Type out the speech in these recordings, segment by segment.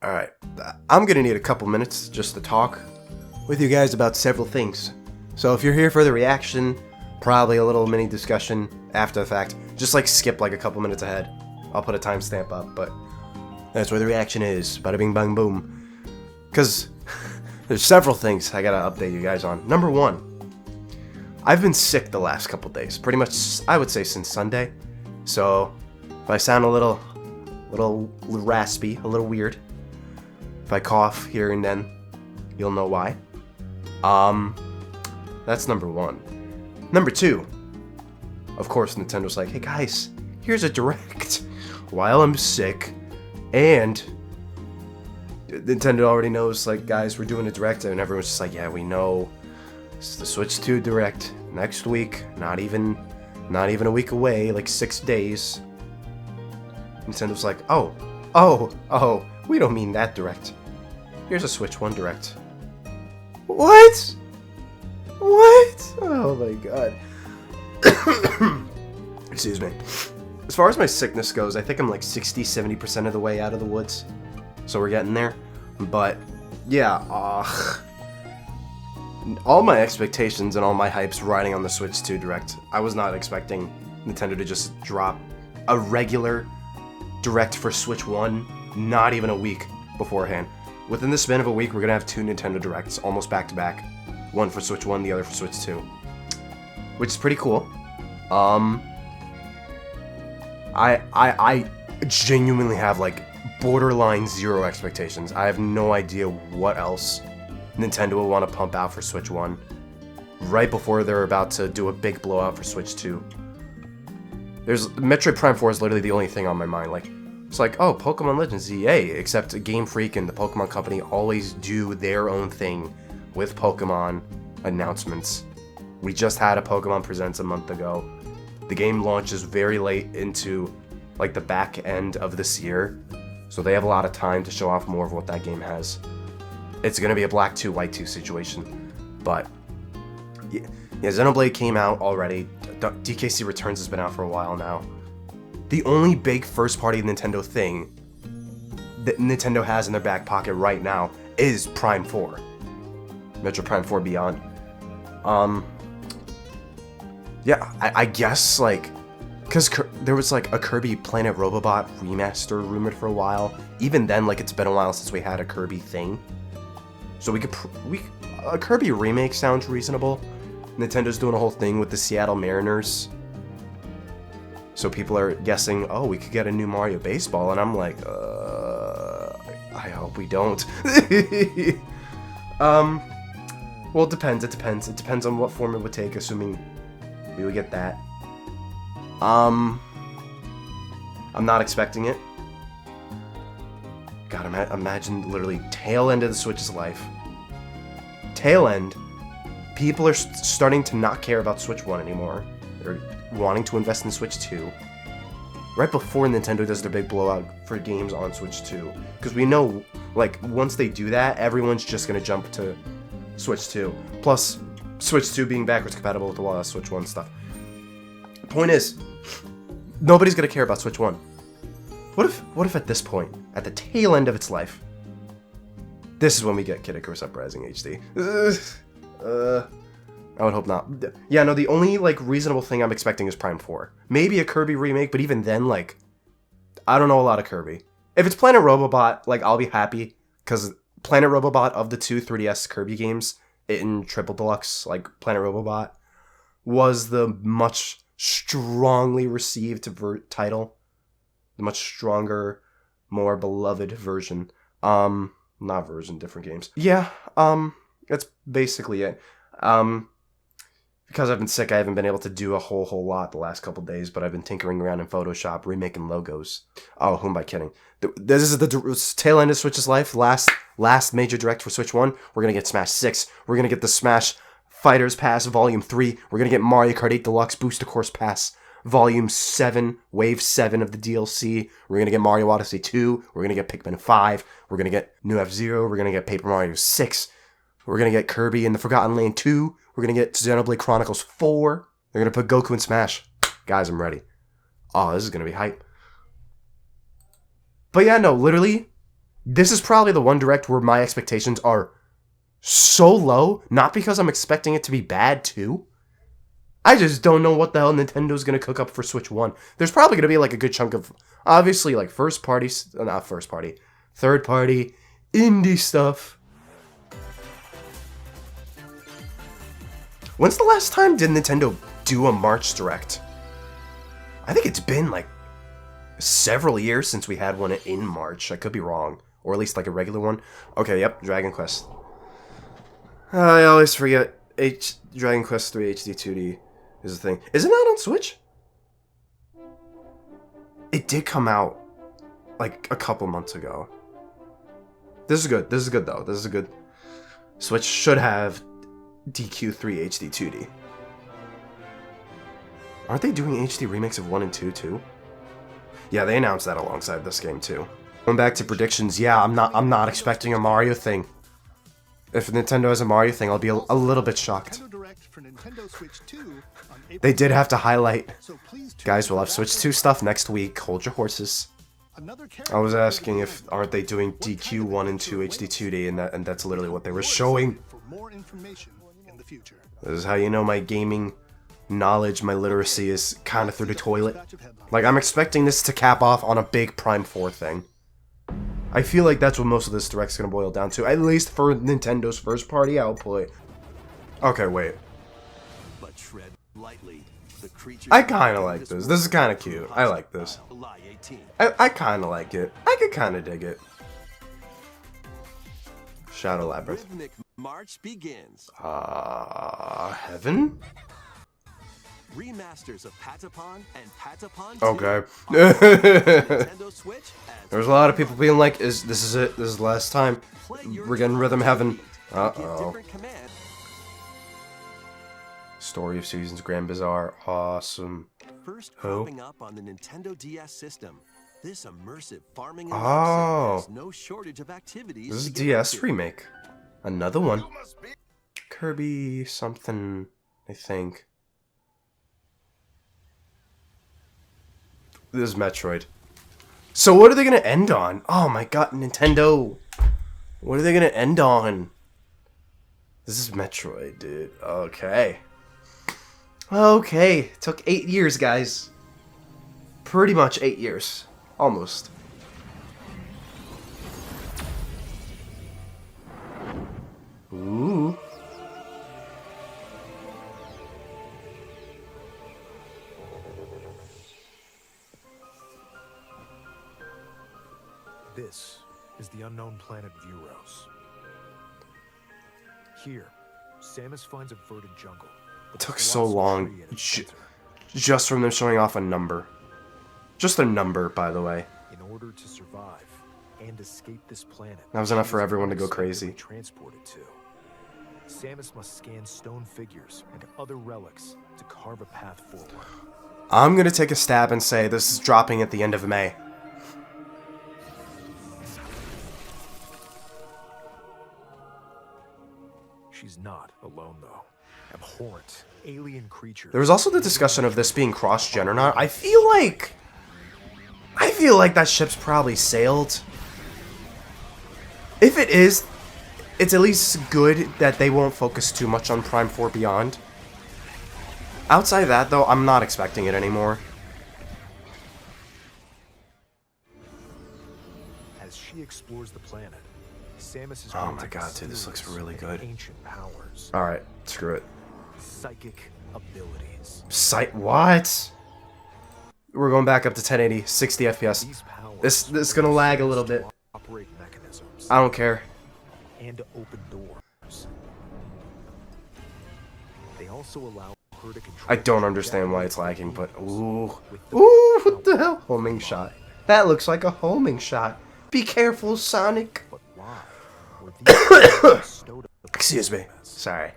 Alright, I'm gonna need a couple minutes just to talk with you guys about several things. So if you're here for the reaction, probably a little mini discussion after the fact, just like skip like a couple minutes ahead. I'll put a timestamp up, but that's where the reaction is. Bada bing bang boom. Because there's several things I gotta update you guys on. Number one, I've been sick the last couple days. Pretty much, I would say since Sunday. So if I sound a little raspy, a little weird, if I cough here and then, you'll know why. That's number one. Number two, of course, Nintendo's like, hey guys, here's a direct while I'm sick, and Nintendo already knows, like, guys, we're doing a direct, and everyone's just like, yeah, we know. It's the Switch 2 direct next week, not even a week away, like 6 days. Nintendo's like, oh, we don't mean that direct. Here's a Switch 1 direct. What? Oh my god. Excuse me. As far as my sickness goes, I think I'm like 60-70% of the way out of the woods. So we're getting there. But, yeah, all my expectations and all my hypes riding on the Switch 2 Direct. I was not expecting Nintendo to just drop a regular Direct for Switch 1, not even a week beforehand. Within the span of a week, we're gonna have 2 Nintendo Directs, almost back to back. One for Switch 1, the other for Switch 2. Which is pretty cool. I genuinely have, like, borderline zero expectations. I have no idea what else Nintendo will want to pump out for Switch 1 right before they're about to do a big blowout for Switch 2. There's Metroid Prime 4 is literally the only thing on my mind. Like, it's like, oh, Pokemon Legends, EA, except Game Freak and the Pokemon Company always do their own thing with Pokemon announcements. We just had a Pokemon Presents a month ago. The game launches very late into, like, the back end of this year, so they have a lot of time to show off more of what that game has. It's gonna be a Black 2, White 2 situation, but yeah, Xenoblade came out already. DKC Returns has been out for a while now. The only big first-party Nintendo thing that Nintendo has in their back pocket right now is Prime 4. Metroid Prime 4 Beyond. Yeah, I guess, like, because there was, like, a Kirby Planet Robobot remaster rumored for a while. Even then, like, it's been a while since we had a Kirby thing. So a Kirby remake sounds reasonable. Nintendo's doing a whole thing with the Seattle Mariners. So people are guessing, oh, we could get a new Mario Baseball, and I'm like, I hope we don't. Well, it depends. It depends on what form it would take, assuming we would get that. I'm not expecting it. God, imagine literally tail end of the Switch's life. Tail end. People are starting to not care about Switch 1 anymore. They're wanting to invest in Switch 2. Right before Nintendo does their big blowout for games on Switch 2. Because we know, like, once they do that, everyone's just going to jump to Switch 2. Plus, Switch 2 being backwards compatible with a lot of Switch 1 stuff. Point is, nobody's going to care about Switch 1. What if at this point, at the tail end of its life, this is when we get Kid Icarus Uprising HD? I would hope not. Yeah, no, the only, like, reasonable thing I'm expecting is Prime 4. Maybe a Kirby remake, but even then, like, I don't know a lot of Kirby. If it's Planet Robobot, like, I'll be happy, because Planet Robobot of the 2 3DS Kirby games in Triple Deluxe, like, Planet Robobot, was the much strongly received title. The much stronger, more beloved version. Not version, different games. Yeah, that's basically it. Because I've been sick, I haven't been able to do a whole lot the last couple days, but I've been tinkering around in Photoshop, remaking logos. Oh, who am I kidding? This is the tail end of Switch's life. Last major direct for Switch 1. We're gonna get Smash 6. We're gonna get the Smash Fighters Pass Volume 3. We're gonna get Mario Kart 8 Deluxe Booster Course Pass Volume 7, Wave 7 of the DLC. We're gonna get Mario Odyssey 2. We're gonna get Pikmin 5. We're gonna get New F-Zero. We're gonna get Paper Mario 6. We're gonna get Kirby and the Forgotten Land 2. We're gonna get Xenoblade Chronicles 4. They're gonna put Goku in Smash. Guys, I'm ready. Oh, this is gonna be hype. But yeah, no, literally, This is probably the one direct where my expectations are so low, not because I'm expecting it to be bad too. I just don't know what the hell Nintendo's gonna cook up for Switch 1. There's probably gonna be like a good chunk of, obviously, like third party indie stuff. When's the last time did Nintendo do a March Direct? I think it's been like several years since we had one in March. I could be wrong. Or at least like a regular one. Okay, yep, Dragon Quest. I always forget Dragon Quest 3 HD 2D is the thing. Is it not on Switch? It did come out like a couple months ago. This is good. This is good though. This is a good. Switch should have DQ3 HD 2D. Aren't they doing HD remakes of 1 and 2 too? Yeah, they announced that alongside this game too. Going back to predictions, yeah, I'm not expecting a Mario thing. If Nintendo has a Mario thing, I'll be a little bit shocked. They did have to highlight, guys, we'll have Switch 2 stuff next week. Hold your horses. I was asking if aren't they doing DQ 1 and 2 HD 2D, and that's literally what they were showing. This is how you know my gaming knowledge, my literacy is kind of through the toilet. Like, I'm expecting this to cap off on a big Prime 4 thing. I feel like that's what most of this Direct's gonna boil down to, at least for Nintendo's first party output. Okay, wait. I kinda like this. This is kinda cute. I like this. I kinda like it. I could kinda dig it. Shadow Labyrinth. March begins. Heaven? Remasters of Patapon and Patapon 2. Okay. Nintendo Switch. There's a lot of people being like, this is it? This is the last time? We're getting Rhythm Heaven. Uh-oh. Story of Seasons Grand Bazaar. Awesome. First popping up on the Nintendo DS system. This immersive farming and has no shortage of activities. This is a DS remake. Another one. Kirby something, I think. This is Metroid. So what are they gonna end on? Oh my god, Nintendo. What are they gonna end on? This is Metroid, dude. Okay. Okay. Took 8 years, guys. Pretty much 8 years. Almost. Ooh. This is the unknown planet Vuros. Here, Samus finds a verdant jungle. It took so long, just from them showing off a number. Just a number, by the way. In order to survive and escape this planet, that was enough for everyone to go crazy. Transported to. Samus must scan stone figures and other relics to carve a path forward. I'm gonna take a stab and say this is dropping at the end of May. She's not alone, though. Abhorrent, alien creatures. There was also the discussion of this being cross-gen or not. I feel like that ship's probably sailed. If it is, it's at least good that they won't focus too much on Prime 4 Beyond. Outside of that, though, I'm not expecting it anymore. As she explores the planet, Samus is oh my god, dude, this looks really good. Ancient powers. Alright, screw it. Psychic abilities. What? We're going back up to 1080, 60 FPS. This is gonna lag a little bit. Operate mechanisms. I don't care. And to open doors. They also allow her to control. I don't understand why it's lagging, but ooh. Ooh, what the hell? Homing shot. That looks like a homing shot. Be careful, Sonic. But why were these bestowed upon Excuse me. Samus? Sorry.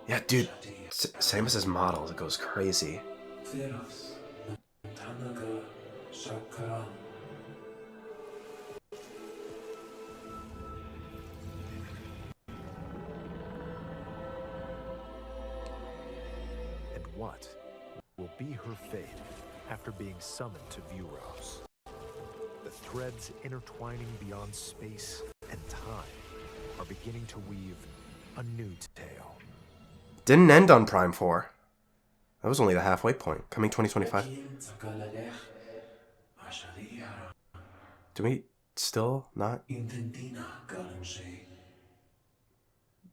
Yeah, dude. Samus's model goes crazy. And what will be her fate after being summoned to Vuros. The threads intertwining beyond space and time are beginning to weave a new tale. Didn't end on Prime 4. That was only the halfway point. Coming 2025. Do we still not?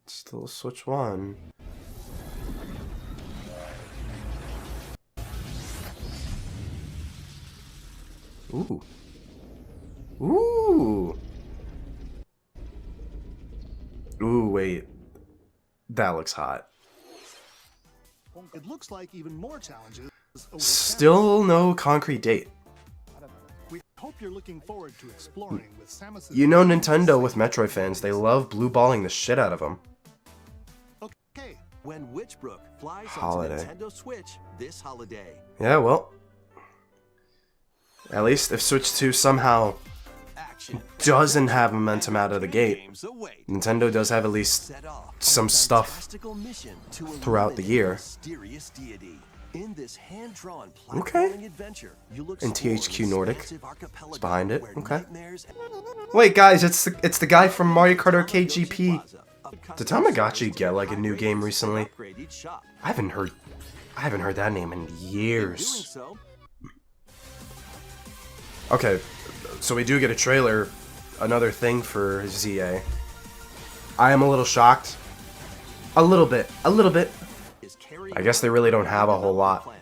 Still Switch 1. Ooh. Ooh. Ooh, wait. That looks hot. It looks like even more challenges. Still no concrete date. We hope you're looking forward to exploring with Samus's. You know Nintendo with Metroid fans, they love blue balling the shit out of them. Okay. When Witchbrook flies Holiday. onto Nintendo Switch this holiday. Yeah, well. At least if Switch 2 somehow Action. doesn't have momentum out of the gate, Games await. Nintendo does have at least Set off on some a stuff fantastical mission to throughout the eliminate year. a mysterious deity. In this hand-drawn Okay. platforming adventure, you'll And explore THQ an Nordic expansive archipelago is behind it. where Okay. nightmares Wait, guys, it's the guy from Mario Kart Arcade GP. Plaza, a Did custom Tamagotchi get like a new high-rated game recently? upgrade each shop. I haven't heard that name in In doing years. so, Okay, so we do get a trailer, another thing for ZA. I am a little shocked. A little bit. is carrying I guess they out really don't the have a whole lot plan.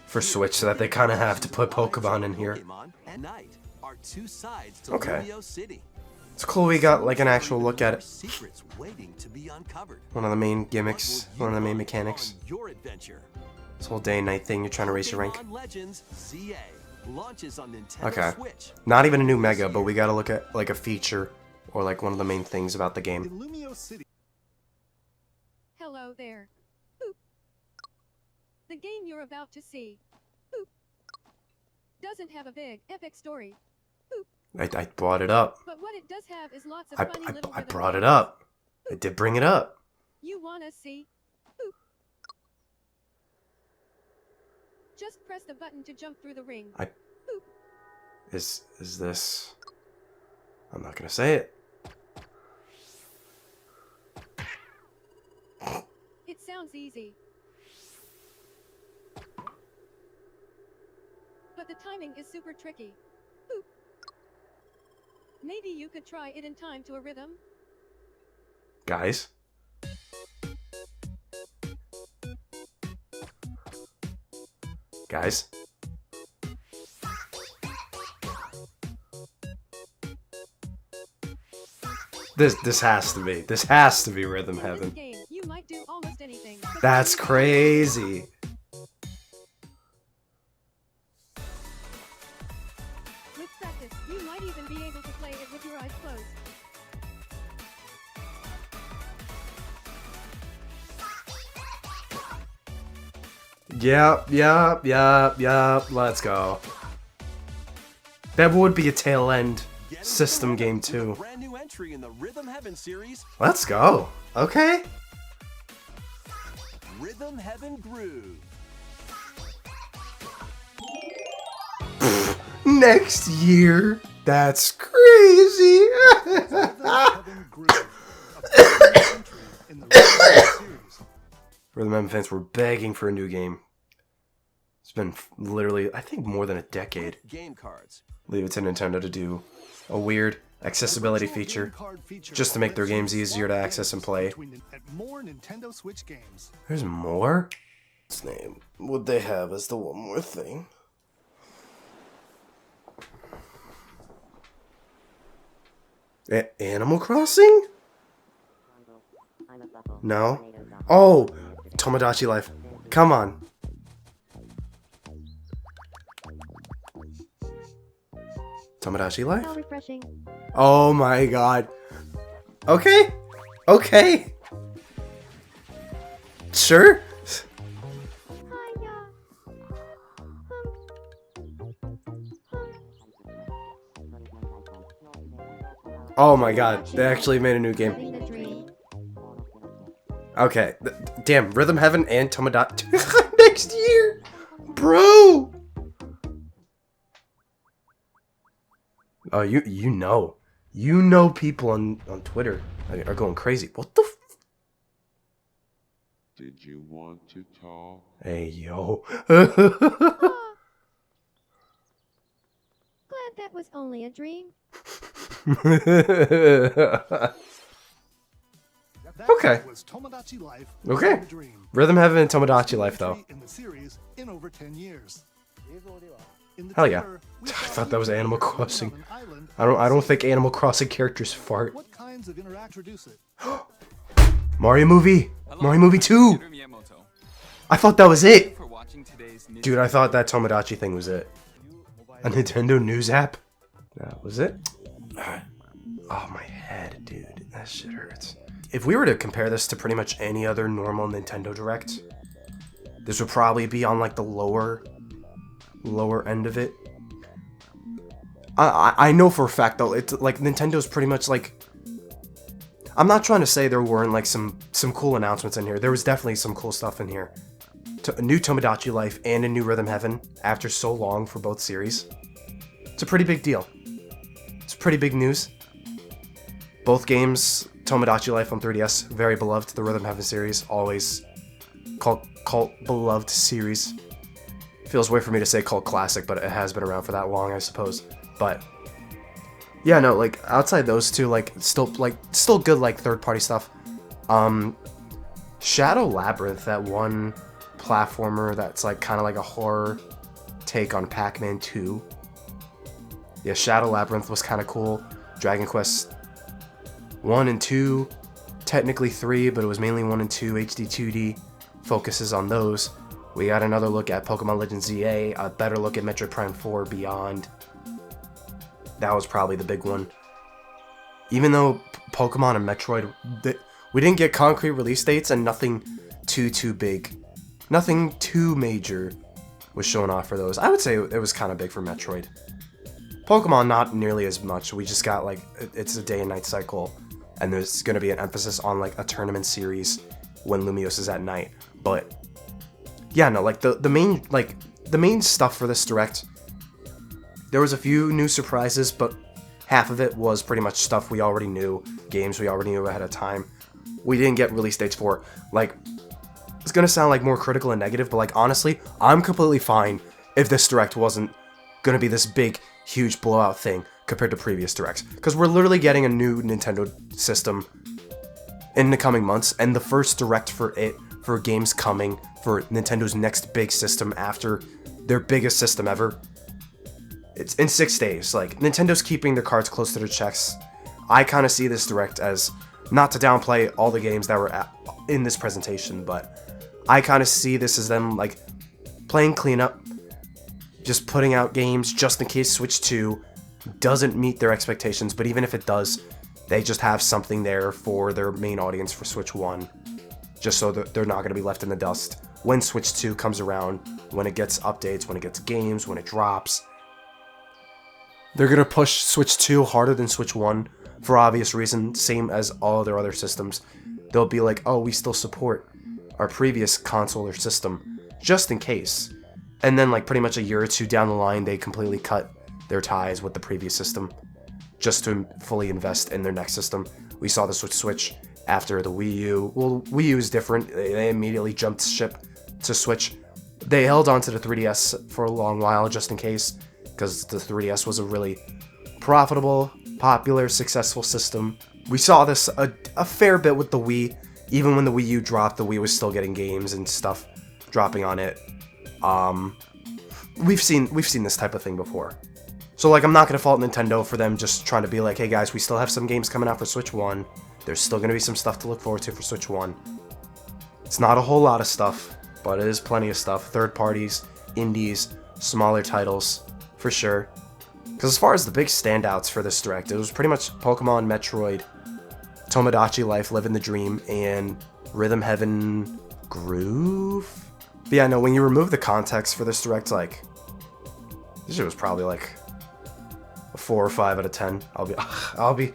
for Switch, so that they kind of have to put Pokemon in here. Pokemon and Night are two sides to Okay. Lumio City. It's cool we got like an actual look at it. Secrets waiting to be uncovered. One of the main What gimmicks, will one of the you main find mechanics. on your adventure? This whole day and night thing, you're trying to raise your rank. Pokemon Legends ZA launches on Nintendo Okay. Switch. Not even a new Mega, but we gotta look at like a feature or like one of the main things about the game. In Lumio City. Hello there. Boop. The game you're about to see, boop, doesn't have a big, epic story, I brought it up. but what it does have is lots of I funny little rhythm brought it games. up. I did bring it up. You wanna see? Boop. Just press the button to jump through the ring. Is this? I'm not gonna say it. It sounds easy. But the timing is super tricky. Boop. Maybe you could try it in time to a rhythm. Guys. Guys. This has to be. This has to be Rhythm In Heaven. this game, you might do almost anything. but That's you- crazy. With practice, you might even be able to play it with your eyes closed. Yep. Let's go. That would be a tail end Get system into game with a too. Brand new entry in the Rhythm Heaven series, Let's go. Okay. Rhythm Heaven Groove. Next year. That's crazy. Heaven Groove. A brand new entry in the Lumio series. Rhythm Heaven fans were begging for a new game. It's been literally, I think, more than a decade. Game cards. Leave it to Nintendo to do a weird accessibility Virtual feature. game card feature just to make their lets you games easier to swap access and games play. at more Nintendo Switch games. There's more? What's name would they have as the one more thing? Animal Crossing? No? Oh! Tomodachi Life. Come on. Tomodachi Life? How refreshing. Oh my god. Okay. Okay. Sure. Hiya. Oh my god. They actually made a new game. Living the dream. Okay. Damn. Rhythm Heaven and Tomodachi next year. Bro. Oh, you know people on Twitter are going crazy. What the? Did you want to talk? Hey yo. Ah, glad that was only a dream. Okay. Was Tomodachi Life. Okay. The Dream. Rhythm Heaven and Tomodachi Life though. In the series in over 10 years. In the Hell yeah. trailer, we I saw thought that was you Animal on an Crossing. island. I don't think Animal Crossing characters fart. What kinds of introduce it? Mario movie. Mario movie 2. I thought that was it. Dude, I thought that Tomodachi thing was it. A Nintendo News app? That was it? Oh, my head, dude. That shit hurts. If we were to compare this to pretty much any other normal Nintendo Direct, this would probably be on like the lower end of it. I know for a fact though, it's like Nintendo's pretty much like, I'm not trying to say there weren't like some cool announcements in here. There was definitely some cool stuff in here. A new Tomodachi Life and a new Rhythm Heaven after so long for both series. It's a pretty big deal. It's pretty big news. Both games, Tomodachi Life on 3DS, very beloved. The Rhythm Heaven series, always cult beloved series. Feels weird for me to say cult classic, but it has been around for that long, I suppose. But yeah, no, like outside those two, like still good like third-party stuff. Shadow Labyrinth, that one platformer that's like kind of like a horror take on Pac-Man 2. Yeah, Shadow Labyrinth was kind of cool. Dragon Quest 1 and 2, technically 3, but it was mainly 1 and 2 HD 2D. Focuses on those. We got another look at Pokemon Legends ZA, a better look at Metroid Prime 4 Beyond. That was probably the big one. Even though Pokemon and Metroid, we didn't get concrete release dates and nothing too big. Nothing too major was shown off for those. I would say it was kind of big for Metroid. Pokemon, not nearly as much. We just got like, it's a day and night cycle, and there's going to be an emphasis on like a tournament series when Lumiose is at night. But yeah, no, like the main stuff for this direct, there was a few new surprises, but half of it was pretty much stuff we already knew, games we already knew ahead of time. We didn't get release dates for. Like, it's gonna sound like more critical and negative, but like honestly, I'm completely fine if this direct wasn't gonna be this big, huge blowout thing compared to previous directs, because we're literally getting a new Nintendo system in the coming months, and the first direct for games coming for Nintendo's next big system after their biggest system ever. It's in 6 days. Like, Nintendo's keeping their cards close to their chest. I kind of see this direct as, not to downplay all the games that were in this presentation, but I kind of see this as them like playing cleanup, just putting out games just in case Switch 2 doesn't meet their expectations, but even if it does, they just have something there for their main audience for Switch 1, just so that they're not going to be left in the dust when Switch 2 comes around, when it gets updates, when it gets games, when it drops. They're going to push Switch 2 harder than Switch 1 for obvious reason, same as all their other systems. They'll be like, oh, we still support our previous console or system, just in case. And then like pretty much a year or two down the line, they completely cut their ties with the previous system, just to fully invest in their next system. We saw this with Switch after the Wii U. Well, Wii U is different. They immediately jumped ship to Switch. They held on to the 3DS for a long while just in case, because the 3DS was a really profitable, popular, successful system. We saw this a fair bit with the Wii. Even when the Wii U dropped, the Wii was still getting games and stuff dropping on it. We've seen this type of thing before. So like, I'm not gonna fault Nintendo for them just trying to be like, hey guys, we still have some games coming out for Switch 1. There's still gonna be some stuff to look forward to for Switch 1. It's not a whole lot of stuff, but it is plenty of stuff. Third parties, indies, smaller titles, for sure. Because as far as the big standouts for this direct, it was pretty much Pokemon, Metroid, Tomodachi Life, Living the Dream, and Rhythm Heaven Groove. But yeah, no, when you remove the context for this direct, like, this shit was probably like a 4 or 5 out of 10. I'll be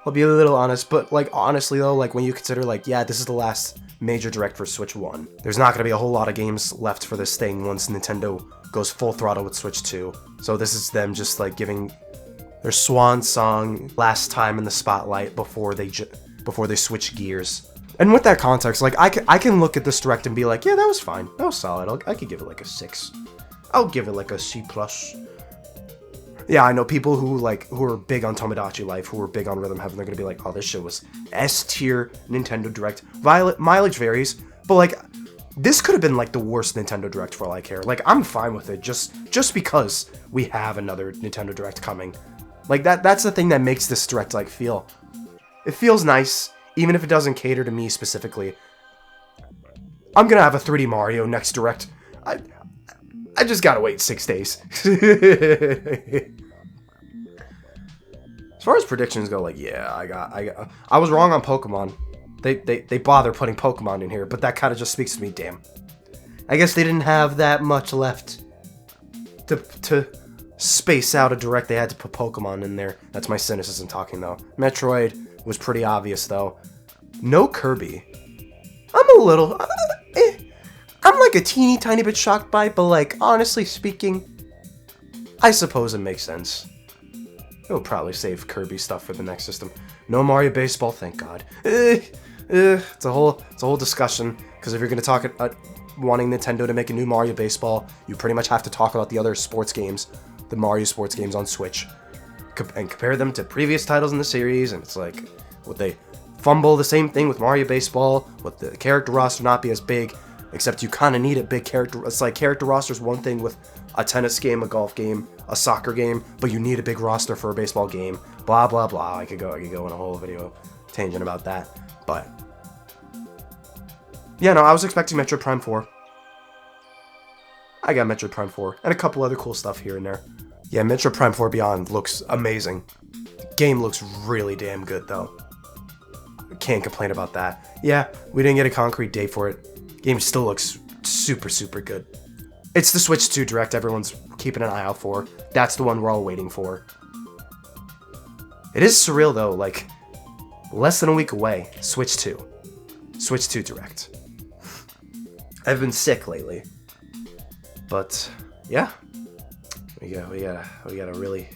a little honest, but like honestly though, like when you consider like, yeah, this is the last major direct for Switch 1. There's not gonna be a whole lot of games left for this thing once Nintendo goes full throttle with Switch 2. So this is them just like giving their swan song, last time in the spotlight before they switch gears. And with that context, like I can look at this direct and be like, yeah, that was fine, that was solid. I could give it like a 6. I'll give it like a C+. Yeah, I know people who are big on Tomodachi Life, who are big on Rhythm Heaven, they're gonna be like, oh, this shit was S tier Nintendo Direct. Mileage varies, but like, this could have been like the worst Nintendo Direct for all I care. Like, I'm fine with it just because we have another Nintendo Direct coming. Like, that's the thing that makes this Direct like feel. It feels nice, even if it doesn't cater to me specifically. I'm gonna have a 3D Mario next Direct. I just gotta wait 6 days. As far as predictions go, like, yeah, I was wrong on Pokemon. They bother putting Pokemon in here, but that kind of just speaks to me. Damn, I guess they didn't have that much left to space out a Direct. They had to put Pokemon in there. That's my cynicism talking, though. Metroid was pretty obvious, though. No Kirby. I'm a little... I'm like a teeny tiny bit shocked by it, but like, honestly speaking, I suppose it makes sense. It'll probably save Kirby stuff for the next system. No Mario Baseball, thank God. It's a whole discussion, because if you're gonna talk wanting Nintendo to make a new Mario Baseball, you pretty much have to talk about the other sports games, the Mario sports games on Switch, and compare them to previous titles in the series. And it's like, would they fumble the same thing with Mario Baseball? Would the character roster not be as big? Except you kind of need a big character. It's like character roster's one thing with a tennis game, a golf game, a soccer game, but you need a big roster for a baseball game. Blah blah blah. I could go in a whole video tangent about that. But yeah, no, I was expecting Metroid Prime 4. I got Metroid Prime 4 and a couple other cool stuff here and there. Yeah, Metroid Prime 4 Beyond looks amazing. The game looks really damn good though. Can't complain about that. Yeah, we didn't get a concrete date for it. Game still looks super, super good. It's the Switch 2 Direct everyone's keeping an eye out for. That's the one we're all waiting for. It is surreal though, like, less than a week away. Switch 2. Switch 2 Direct. I've been sick lately. But, yeah. We gotta really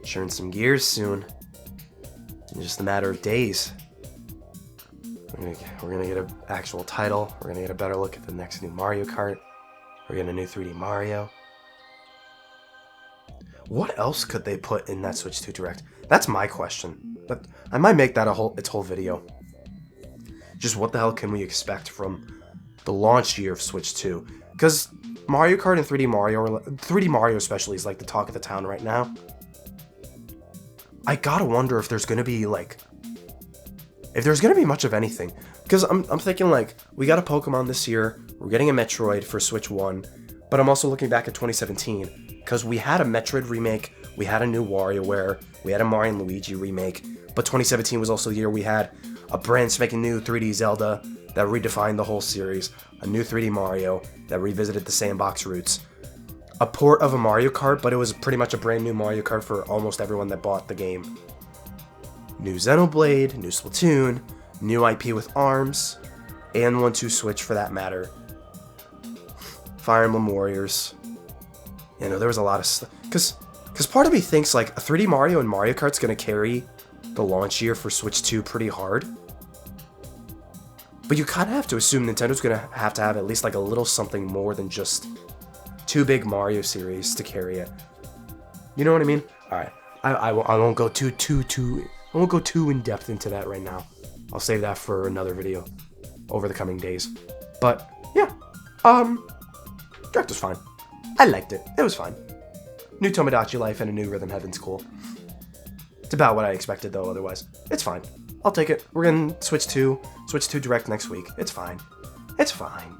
churn some gears soon. In just a matter of days. We're gonna get an actual title. We're gonna get a better look at the next new Mario Kart. We're getting a new 3D Mario. What else could they put in that Switch 2 Direct? That's my question. But I might make that its whole video. Just what the hell can we expect from the launch year of Switch 2? Because Mario Kart and 3D Mario especially is like the talk of the town right now. I gotta wonder if there's gonna be like... if there's gonna be much of anything. Because I'm thinking like, we got a Pokemon this year, we're getting a Metroid for Switch 1, but I'm also looking back at 2017, because we had a Metroid remake, we had a new WarioWare, we had a Mario & Luigi remake, but 2017 was also the year we had a brand spanking new 3D Zelda that redefined the whole series, a new 3D Mario that revisited the sandbox roots, a port of a Mario Kart, but it was pretty much a brand new Mario Kart for almost everyone that bought the game. New Xenoblade, new Splatoon, new IP with ARMS, and 1-2 Switch for that matter. Fire Emblem Warriors. You know, there was a lot of stuff. Because part of me thinks like a 3D Mario and Mario Kart's going to carry the launch year for Switch 2 pretty hard. But you kind of have to assume Nintendo's going to have at least like a little something more than just 2 big Mario series to carry it. You know what I mean? Alright, I won't go I won't go too in depth into that right now. I'll save that for another video over the coming days. But yeah, Direct was fine. I liked it. It was fine. New Tomodachi Life and a new Rhythm Heaven's cool. It's about what I expected though. Otherwise, it's fine. I'll take it. We're getting Switch 2 Direct next week. It's fine. It's fine.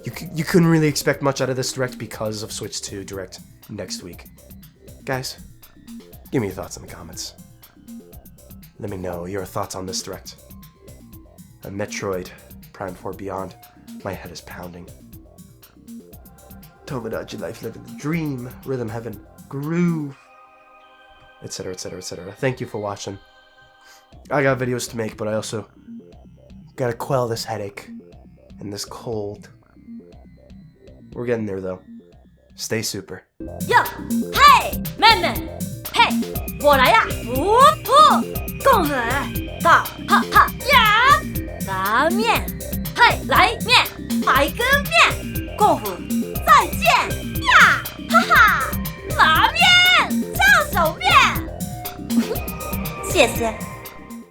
You couldn't really expect much out of this Direct because of Switch 2 Direct next week. Guys, give me your thoughts in the comments. Let me know your thoughts on this Direct. A Metroid Prime 4 Beyond. My head is pounding. Tomodachi Life, living the dream. Rhythm Heaven, groove, etc, etc, etc. Thank you for watching. I got videos to make, but I also gotta quell this headache and this cold. We're getting there though. Stay super. 哟，嘿，妹妹，嘿，我来呀！共和大哈哈呀！拉面，嘿，来面，买个面，共和再见呀！哈哈，拉面，烫手面，谢谢。